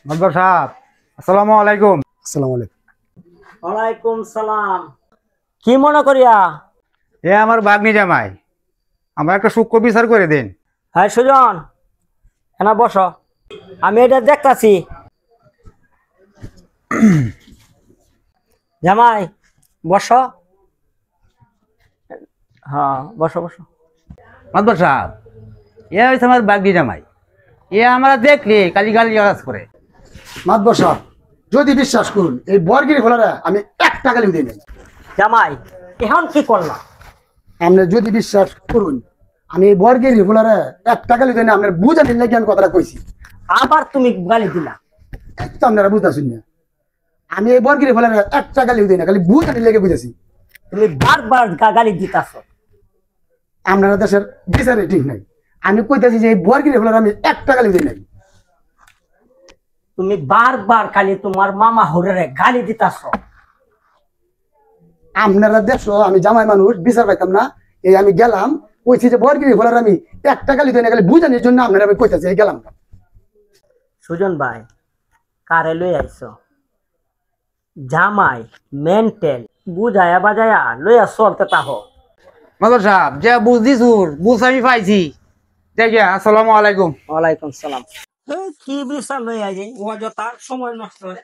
মাদবর সাহেব, আসসালামু আলাইকুম। আসসালামু আলাইকুম। ওয়ালাইকুম সালাম। কি মনে করিয়া? এ আমার বাগনি জামাই, আমার একটা সূক্ষ্ম বিচার করে দিন। হ্যাঁ সুজন, এনা বসো, আমি এটা দেখতাছি। জামাই বসো। হ্যাঁ বসো বসো। মাদবর সাহেব, এ হয়েছে আমার বাগনি জামাই। এ আমরা দেখলে কালি গালি গালাজ করে। মাতবর সাহেব, যদি বিশ্বাস করুন এই বর্গির খোলারা আমি 1 টাকা লিখে দিই। জামাই এখন কি করলাম? আপনি যদি বিশ্বাস করুন আমি এই বর্গের খোলারা 1 টাকা লিখে দিই। আপনার বুঝা নিলে কি আমি কথাটা কইছি? আবার তুমি গালি দিলা। তো আপনারা বুঝতেছেন না, আমি এই বর্গের খোলারা 1 টাকা লিখে দিই না, খালি বুঝা নিলে বুঝেছি। তুমি বারবার গালি দিতাছ। আপনারা দেশের বিচারে ঠিক নাই। আমি কইতাছি যে এই বর্গের খোলারা আমি 1 টাকা লিখে দিই নাই। তুমি বারবার খালি তোমার মামা হরে গালি দিতাছ। আপনারা দেখছো আমি জামাই মানুষ, বিচার পাইতাম না, এই আমি গেলাম কইছি যে বর্গির খোলারা আমি 1 টাকা লিখে দিই না, খালি বুঝানোর জন্য আপনারা আমি কইতাছি এই গেলাম। সুজন ভাই, কারে লই আইছ? জামাই মেন্টেল, বুঝায়া বাজায়া লইয়া চলতে তাহ। মাদবর সাহেব, যে বুঝ দিছুর বুঝ আমি পাইছি। দেখে আসসালামু আলাইকুম। ওয়ালাইকুম সালাম। কি বিচার লই আইছে? অযথা সময় নষ্ট করে।